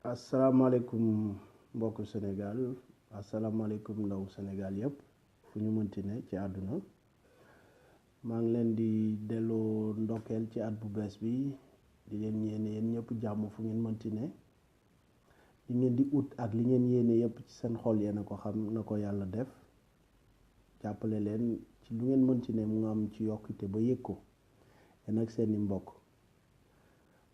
asalaamaaleykum mbokku Sénégal asalaamaaleykum ndaw Sénégal yëpp fu ñu mënti ne ci àdduna maa ngi leen di delloo ndokkeel ci at bu bees bi di leen yéen ñëpp jàmm fu ngeen mënti ne li ngeen di ut ak li ngeen yéene yëpp ci seen xol yéen a ko xam na ko yàlla def jàppale leen ci lu ngeen mënti ne mu am ci yokkute ba yëg ko yéen ak seeni mbokk.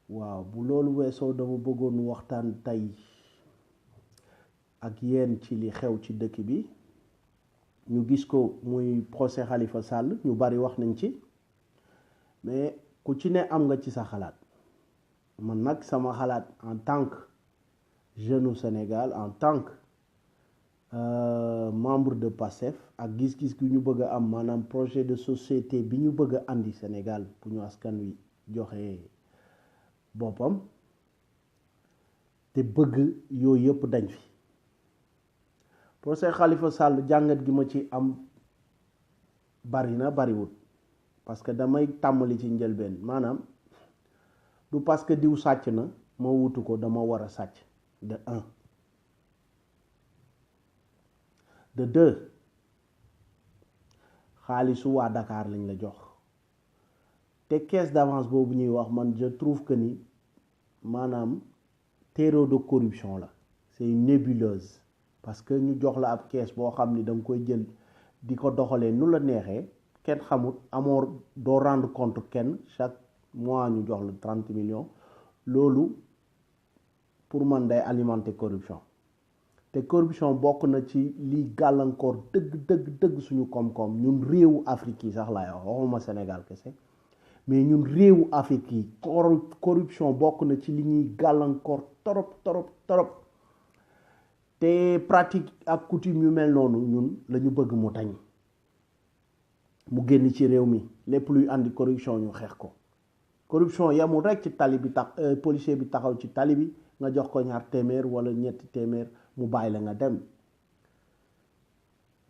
waaw bu loolu weesoo dama bëggoon waxtaan tey ak yéen ci li xew ci dëkk bi ñu gis ko muy procès Khalifa Sall ñu bari wax nañ ci mais ku ci ne am nga ci sa xalaat man nag sama xalaat en tant que jeune au Sénégal en tant que membre de PASTEF ak gis-gis gi ñu bëgg a am maanaam projet de société bi ñu bëgg a andi Sénégal bu ñu askan wi joxe boppam te bëgg yooyu yëpp dañ fi procès Khalifa Sall jàngat gi ma ci am bariwut parce que damay tàmmali ci njëlbeen maanaam du parce que diw sàcc na ma wutu ko dama war a sàcc de un de deux xaalisu waa Dakar lañ la jox te caisse d'avance boobu ñuy wax man je trouve que ni maanaam terreau de corruption la c'est une nébuleuse parce que ñu jox la ab caisse boo xam ni da nga koy jël di ko doxalee nu la neexee kenn xamut amoo doo rendre compte kenn chaque mois ñu jox la 30 millions loolu pour man day alimenter corruption te corruption bokk na ci liy gàllankoor dëgg suñu koom-koom ñun réewu Afrique yi sax laay wax waxuma Sénégal kese mais ñun réewu Afrique yi corruption bokk na ci li ñuy gàllankoor torop te pratique ak coutume yu mel noonu ñun la ñu bëgg mu tañ mu génn ci réew mi lépp luy andi corruption ñu xeex ko corruption yamul rek ci tali bi tax policier bi taxaw ci tali bi nga jox ko ñaar téeméer wala ñetti téeméer mu bàyyi la nga dem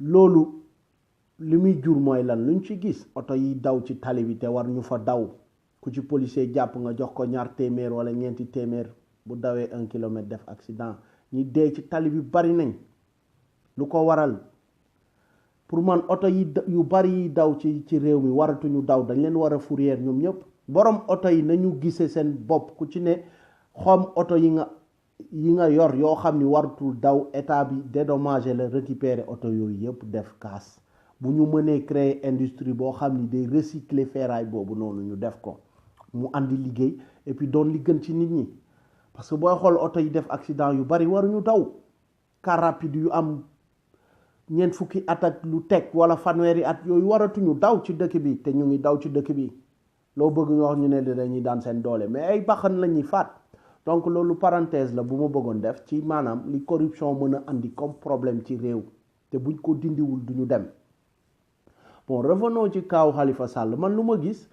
loolu li muy jur mooy lan luñ ci gis oto yi daw ci tali bi te war ñu fa daw ku ci policier jàpp nga jox ko ñaar téeméer wala ñeenti téeméer bu dawee 1 kilomètre def accident ñi dee ci tali bi bari nañ lu ko waral pour man oto yi yu bari yi daw ci réew mi waratuñu daw dañ leen war a fourrière ñoom ñëpp borom oto yi nañu gisee seen bopp ku ci ne xom oto yi nga yor yoo xam ni waratul daw état bi dédommager la récupérer oto yooyu yëpp def kaas bu ñu mënee créer industrie boo xam ni day recycler ferraille boobu noonu ñu def ko mu andi liggéey et puis doon li gën ci nit ñi parce que booy xool oto yi def accident yu bari waruñu daw car rapide yu am ñeent fukki at ak lu teg wala fanweeri at yooyu waratuñu daw ci dëkk bi te ñu ngi daw ci dëkk bi loo bëgg ñu wax ñu ne dañuy daan seen doole mais ay baxan la ñuy faat donc loolu parenthèse la bu ma bëggoon def ci maanaam li corruption mën a andi comme problème ci réew te buñ ko dindiwul duñu dem. Bon, revenons ci kaw Khalifa Sall man lu ma gis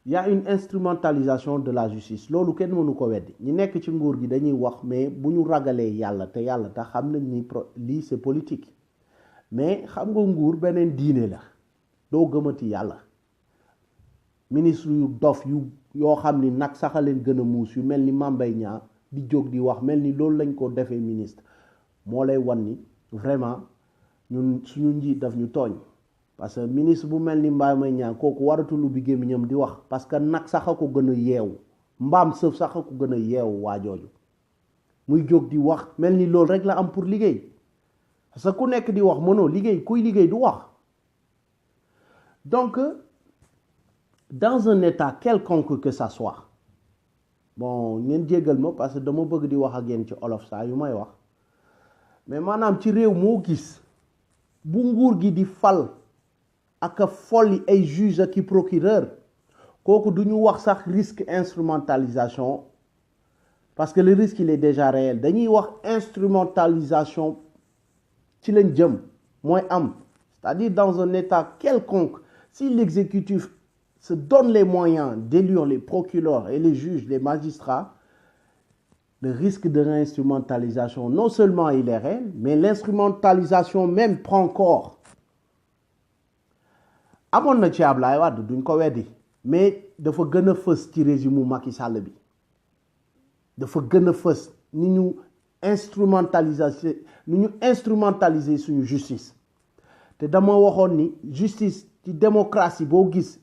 y a une instrumentalisation de la justice loolu kenn mënu ko weddi ñi nekk ci nguur gi dañuy wax mais bu ñu ragalee yàlla te yàlla tax xam nañ ni lii c'est politique mais xam nga nguur beneen diine la doo gëmati yàlla ministre yu dof yoo xam ni nag sax a leen gën a muus yu mel ni Mame Mbaye Niang di jóg di wax mel ni loolu lañ ko defee ministre moo lay wan ni vraiment ñun suñu njiit daf ñu tooñ parce que ministre bu mel ni Mame Mbaye Niang kooku waratul ubbi gémmiñam di wax parce que nag sax a ko gën a yeewu mbaam sëf sax a ko gën a yeewu waa jooju muy jóg di wax mel ni loolu rek la am pour liggéey parce que ku nekk di wax mënoo liggéey kuy liggéey du wax donc dans un état quelconque que ça soit bon ngeen jéggal ma parce que dama bëgg di wax ak yéen ci olof saa yu may wax mais maanaam ci réew moo gis bu nguur gi di fal ak folli ay juge ak i procureur kooku du ñu wax sax risque instrumentalisation parce que le risque il est déjà réel dañuy wax instrumentalisation ci lañ jëm mooy am c'est-à-dire dans un état quelconque si l'exécutif se donne les moyens d'élire les procureurs et les juges, les magistrats, le risque de réinstrumentalisation, non seulement il est réel, mais l'instrumentalisation même prend corps. amoon na ci Ablaye Wade duñ ko weddi mais dafa gën a fës ci régime mu Macky Sall bi dafa gën a fës ni ñu instrumentaliser suñu justice te dama waxoon ni justice ci démocratie boo gis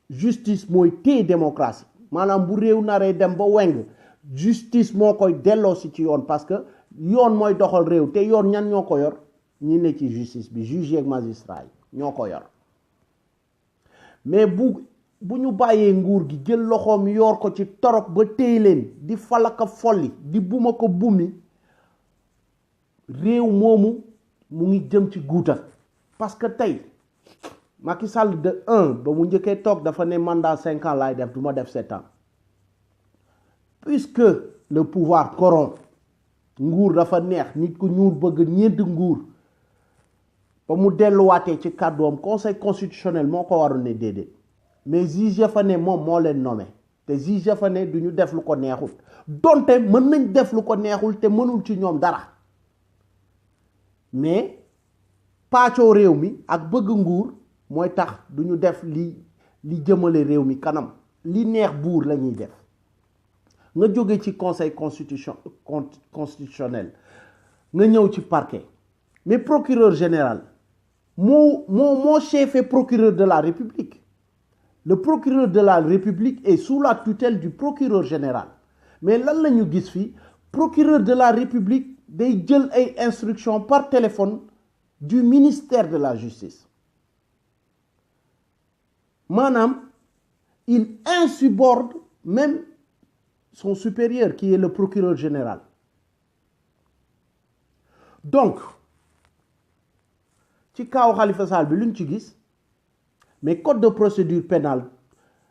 justice mooy téye démocratie maanaam bu réew naree dem ba weng justice moo koy delloosi ci yoon parce que yoon mooy doxal réew te yoon ñan ñoo ko yor ñi ne ci justice bi juge ak magistrat yi ñoo ko yor mais bu ñu bàyyee nguur gi jël loxoom yor ko ci torop ba téye leen di falaka folli di buma ko bumi réew moomu mu ngi jëm ci guuta parce que tey Macky Sall de 1 ba mu njëkkee toog dafa ne mandat 5 ans laay def du ma def 7 ans puisque le pouvoir corrompt nguur dafa neex nit ku ñuur bëgg ñeent nguur ba mu delluwaatee ci kàddoom conseil constitutionnel moo ko waroon ne déedéet mais juge fa ne moom moo leen nommé te juge fa ne du ñu def lu ko neexul donte mën nañ def lu ko neexul te mënul ci ñoom dara mais paccoo réew mi ak bëgg nguur mooy tax du ñu def li jëmale réew mi kanam li neex buur la ñuy def nga jóge ci conseil constitutionnel nga ñëw ci parquet mais procureur général moo chef procureur de la République le procureur de la République est sous la tutelle du procureur général mais lan la ñu gis fii procureur de la République day jël ay instructions par téléphone du ministère de la Justice maanaam il insubordonne même son supérieur qui est le procureur général donc ci kaaw Khalifa Sall bi luñ ci gis mais code de procédure pénale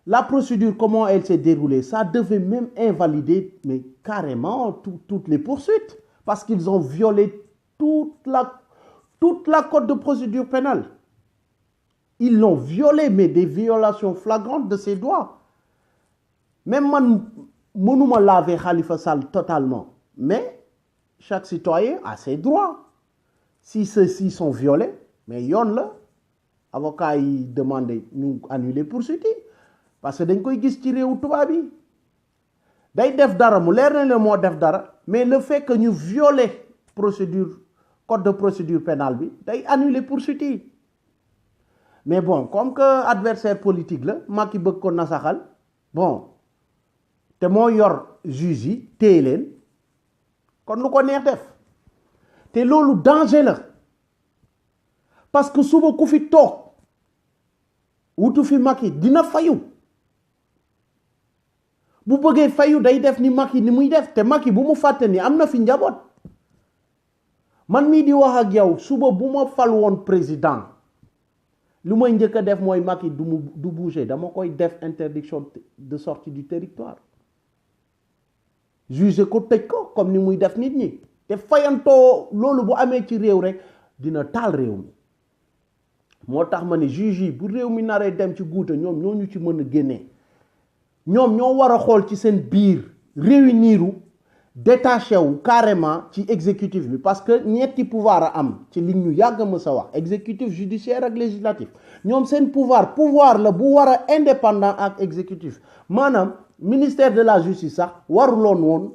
la procédure comment elle s'est déroulée ça devait même invalider mais carrément toutes les poursuites parce qu'ils ont violé toute la code de procédure pénale ils l'ont violé mais des violations flagrantes de ses droits même man mënuma laver Khalifa Sall totalement mais chaque citoyen a ses droits si ceux-ci sont violés mais yoon la avocat yi demandé ñu annuler poursuite yi parce que dañ koy gis ci réewu tubaab yi day def dara mu leer na ne moo def dara mais le fait que ñu violer code de procédure pénale bi day annuler poursuite yi mais bon comme que adversaire politique la Macky bëgg ko nasaxal bon te moo yor juge yi téye leen kon lu ko neex def te loolu danger la parce que suba ku fi toog wutu fi Macky dina fayu bu bëggee fayu day def ni Macky ni muy def te Macky bu mu fàtte ni am na fi njaboot man mii di wax ak yow suba bu ma fal woon président lu may njëkk a def mooy Macky du bouger dama koy def interdiction de sortie du territoire juge ko tëj ko comme ni muy def nit ñi te fayantoo loolu bu amee ci réew rek dina taal réew mi moo tax ma ne juge yi bu réew mi naree dem ci guuta ñoom ñoo ñu ci mën a génnee ñoom ñoo war a xool ci seen biir réuniru détaché wu carrément ci exécutif bi parce que ñetti pouvoir a am ci li ñu yàgg ma sa wax exécutif judiciaire ak législatif ñoom seen pouvoir la bu war a indépendant ak exécutif maanaam ministère de la justice sax waruloon woon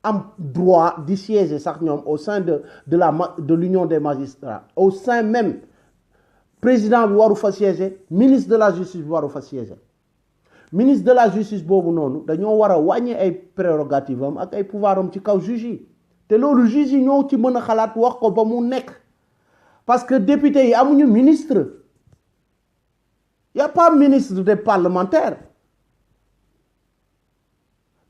am droit di siéger sax ñoom au sein de l'union des magistrats au sein même président bi waru fa siéger ministre de la justice bi waru fa siéger ministre de la justice boobu noonu dañoo war a wàññi ay prérogatives am ak ay pouvoir am ci kaw juge yi te loolu juge yi ñoo ci mën a xalaat wax ko ba mu nekk parce que député yi amuñu ministre y a pas ministre des parlementaires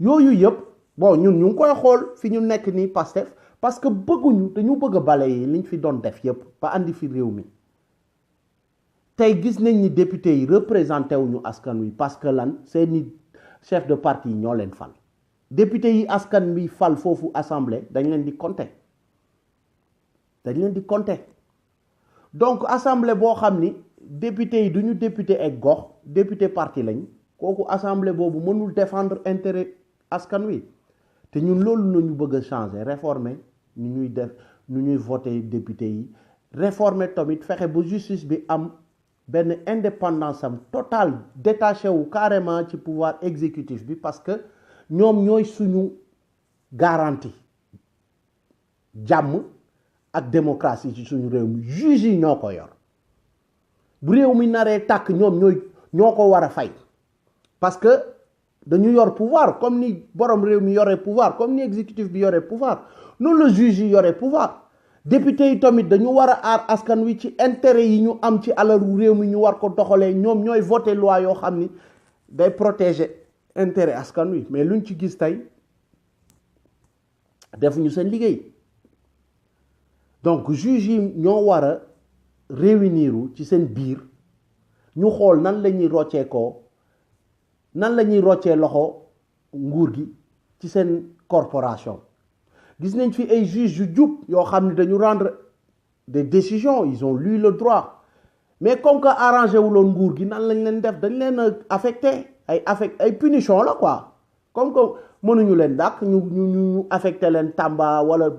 yooyu yëpp bon ñun ñu ngi koy xool fi ñu nekk nii Pastef parce que dañu bëgg a balayer liñ fi doon def yëpp ba andi fi réew mi tey gis nañ ni député yi représenté wuñu askan wi parce que lan seeni chef de parti yi ñoo leen fal député yi askan wi fal foofu assemblée dañ leen di compter donc assemblée boo xam ni député yi duñu député ak gox député parti lañ kooku assemblée boobu mënul défendre intérêt askan wi te ñun loolu nañu bëgg a changer réformer nu ñuy voter député yi réformer tamit fexe ba justice bi am benn indépendance am totale détaché wu carrément ci pouvoir exécutif bi parce que ñoom ñooy suñu garantie jàmm ak démocratie ci suñu réew mi juge yi ñoo ko yor bu réew mi naree tàkk ñoom ñoo ko war a fay parce que dañu yor pouvoir comme ni borom réew mi yore pouvoir comme ni exécutif bi yore pouvoir noonu la juge yi yore pouvoir député yi tamit dañu war a aar askan wi ci intérêt yi ñu am ci alalu réew mi ñu war ko doxalee ñoom ñooy voté loi yoo xam ni day protéger intérêt askan wi mais luñ ci gis tey defuñu seen liggéey donc juge yi ñoo war a réunir ci seen biir ñu xool nan la ñuy rocceekoo nan la ñuy roccee loxo nguur gi ci seen corporation gis nañ fi ay juges yu jub yoo xam ne dañu rendre des décisions ils ont lu le droit mais comme que arrangé wuloon nguur gi nan lañ leen def dañ leen a affecté ay punition la quoi comme que mënuñu leen dàq ñu affecté leen Tamba wala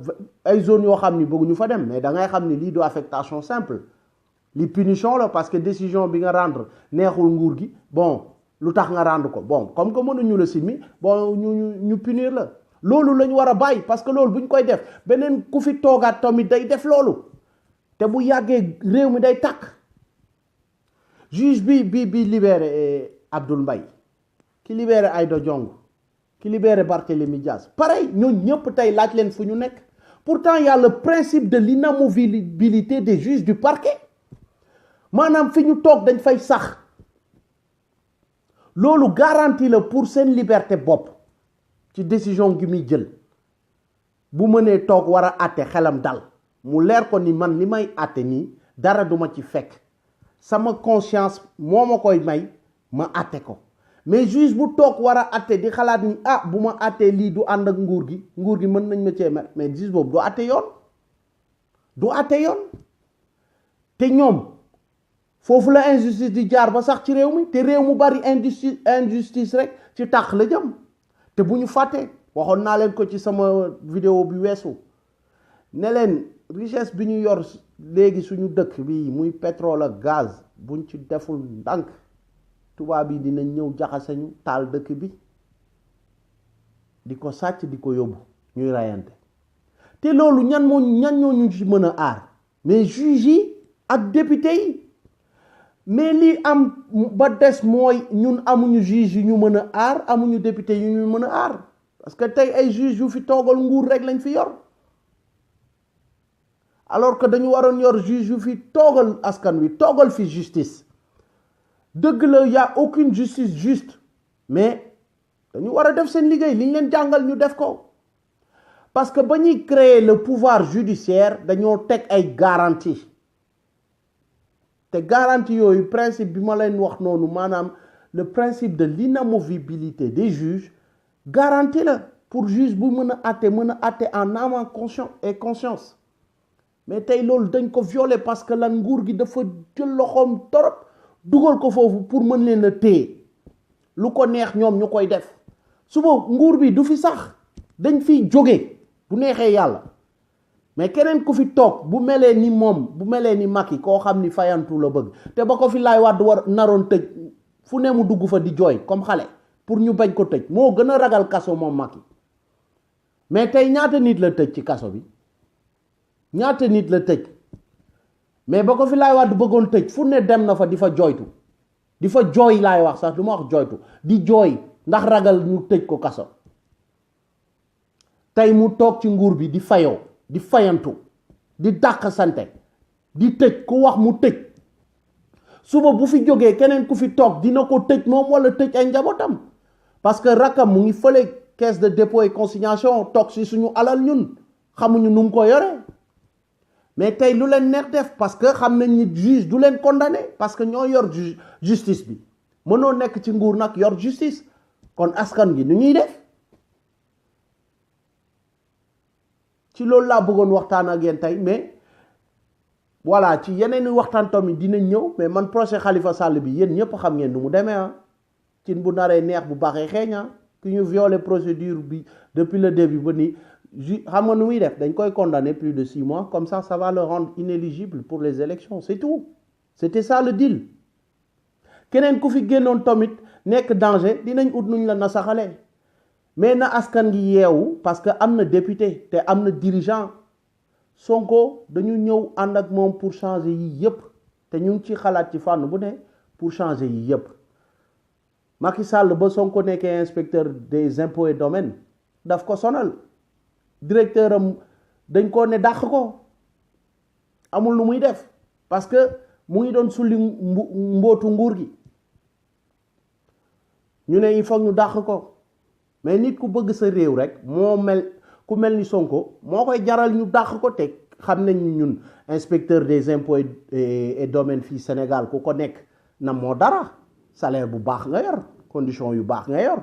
ay zone yoo xam ni bëgguñu fa dem mais da ngay xam ni lii du affectation simple li punition la parce que décision bi nga rendre neexul nguur gi bon lu tax nga rendre ko bon comme que mënuñu la simmi bon ñu punir la loolu la ñu war a bàyyi parce que loolu bu ñu koy def beneen ku fi toogaat tamit day def loolu te bu yàggee réew mi day tàkk juge bi libéré Abdoul Mbaye ki libéré Aïda Ndiongue ki libéré Barthélémy Dias pareil ñooñu ñëpp tey laaj leen fu ñu nekk pourtant il y a le principe de l'inamovibilité des juges du parquet maanaam fi ñu toog dañ fay sax loolu garantie la pour seen liberté bopp ci décision gi muy jël bu mënee toog war a àtte xelam dal mu leer ko ni man li may àtte nii dara duma ci fekk sama conscience moo ma koy may ma àtte ko mais juge bu toog war a àtte di xalaat ni bu ma àttee lii du ànd ak nguur gi mën nañ ma cee mer mais juge boobu du àtte yoon te ñoom foofu la injustice di jaar ba sax ci réew mi te réew mu bari injustice rek ci tàq la jëm te bu ñu fàtte waxoon naa leen ko ci sama vidéo bi weesu ne leen richesse bi ñu yor léegi suñu dëkk bi muy pétrole ak gaz buñ ci deful ndànk tubaab yi dinañ ñëw jaxase ñu taal dëkk bi di ko sàcc di ko yóbbu ñuy rayante te loolu ñan ñoo ñu ci mën a aar mais juge yi ak député yi mais lii am ba des mooy ñun amuñu juge yu ñu mën a aar amuñu député yu ñu mën a aar parce que tey ay juge yu fi toogal nguur rek lañ fi yor alors que dañu waroon yor juge yu fi toogal askan wi toogal fi justice dëgg la y a aucune justice juste mais dañu war a def seen liggéey li ñu leen jàngal ñu def ko parce que ba ñuy créer le pouvoir judiciaire dañoo teg ay garantie te garantie yooyu principe bi ma leen wax noonu maanaam le principe de l'inamovibilité des juges garantie la pour juge bu mën a àtte en âme et conscience mais tey loolu dañ ko violer parce que lan nguur gi dafa jël loxoom torop dugal ko foofu pour mën leen a téye lu ko neex ñoom ñu koy def suba nguur bi du fi sax dañ fiy jóge bu neexee yàlla mais keneen ku fi toog bu melee ni moom bu melee ni Macky koo xam ni fayantu la bëgg te ba ko fi Laay Wàdd war naroon tëj fu ne mu dugg fa di jooy comme xale pour ñu bañ ko tëj moo gën a ragal kaso moom Macky mais tey ñaata nit la tëj ci kaso bi ñaata nit la tëj mais ba ko fi Laay Wàdd bëggoon tëj fu ne dem na fa di fa jooytu di fa jooy laay wax sax du ma wax jooytu di jooy ndax ragal ñu tëj ko kaso tey mu toog ci nguur bi di fayoo di fayantu di dàq sante di tëj ku wax mu tëj suba bu fi jógee keneen ku fi toog dina ko tëj moom wala tëj ay njabootam parce que rakam mu ngi fële caisse de dépôt et consignation toog si suñu alal ñun xamuñu nu mu ko yore mais tey lu leen neex def parce que xam nañ ni juge du leen condamné parce que ñoo yor justice bi mënoo nekk ci nguur nag yor justice kon askan gi nu ñuy def ci loolu laa bëggoon waxtaan ak yéen tey mais voilà ci yeneen i waxtaan tamit dinañ ñëw mais man procès Khalifa Sall bi yéen ñëpp xam ngeen nu mu demee cin bu naree neex bu baaxee xeeña ki ñu violé procédure bi depuis le début ba nii xam nga nu muy def dañ koy condamner plus de 6 mois comme ça va le rendre inéligible pour les élections c'est tout c'était ça le deal keneen ku fi génnoon tamit nekk danger dinañ ut nuñ la nasaxalee mais na askan gi yeewu parce que am na député te am na dirigeant Sonko dañu ñëw ànd ak moom pour changer yi yépp te ñu ngi ci xalaat ci fànn bu ne pour changer yi yépp Macky Sall ba Sonko nekkee inspecteur des impôts et domaines daf ko sonal directeur am dañ ko ne dàq ko amul lu muy def parce que mu ngi doon sulli mbootu nguur gi ñu ne il faut ñu dàq ko mais nit ku bëgg sa réew rek moo mel ku mel ni Sonko moo koy jaral ñu dàq ko te xam nañ ni ñun inspecteur des impôts et domaines fii Sénégal ku ko nekk na moo dara salaire bu baax nga yor condition yu baax nga yor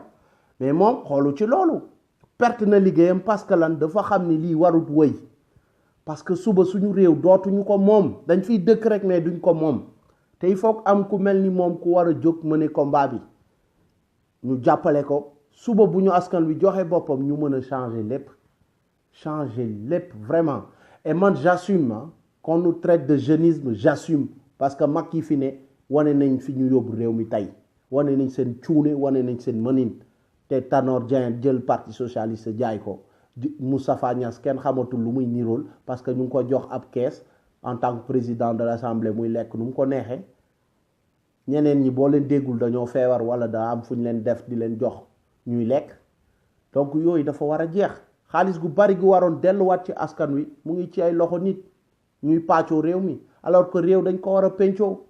mais moom xoolu ci loolu perte na liggéeyam parce que lan dafa xam ni lii warut wëy parce que suba suñu réew dootuñu ko moom dañ fiy dëkk rek mais duñ ko moom te il faut am ku mel ni moom ku war a jóg mëne combat bi ñu jàppale ko suba bu ñu askan wi joxe boppam ñu mën a changer lépp vraiment et man j'assume qu'on nous traite de jeunisme j'assume parce que mag yi fi ne wane nañ fi ñu yóbbu réew mi tey wane nañ seen cuune wane nañ seen mënin te Tanor Dieng jël parti socialiste jaay ko Moustapha Niasse kenn xamatul lu muy nirool parce que ñu ngi ko jox ab kees en tant que président de l'Assemblée muy lekk nu mu ko neexee ñeneen ñi boo leen déggul dañoo feebar wala daa am fu ñu leen def di leen jox ñuy lekk donc yooyu dafa war a jeex xaalis gu bari gu waroon delluwaat ci askan wi mu ngi ci ay loxo nit ñuy pàccoo réew mi alors que réew dañ ko war a pencoo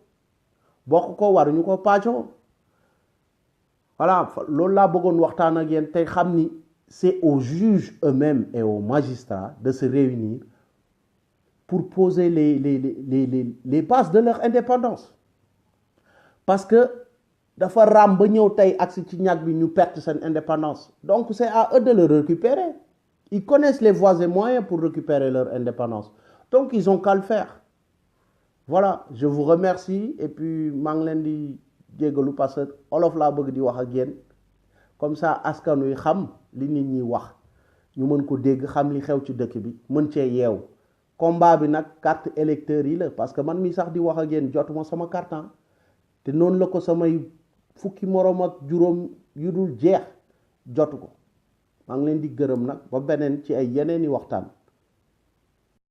bokk ko waruñu ko pàccoo voilà loolu laa bëggoon waxtaan ak yéen tey xam ni c'est aux juges eux-mêmes et aux magistrats de se réunir pour poser les bases de leur indépendance parce que dafa ram ba ñëw tey agsi ci ñag bi ñu perte seen indépendance donc c'est à eux de le récupérer ils connaissent les voies et moyens pour récupérer leur indépendance donc ils ont qu'à le faire voilà je vous remercie et puis maa ngi leen di jéggalu parce que olof laa bëgg di wax ak yéen comme ça askan wi xam li nit ñi wax ñu mën ko dégg xam li xew ci dëkk bi mën cee yeew combat bi nag carte électeur yi la parce que man mi sax di wax ak yéen jotuma sama carte te noonu la ko samay fukki moroom ak juróom yu dul jeex jotu ko maa ngi leen di gërëm nag ba beneen ci ay yeneeni waxtaan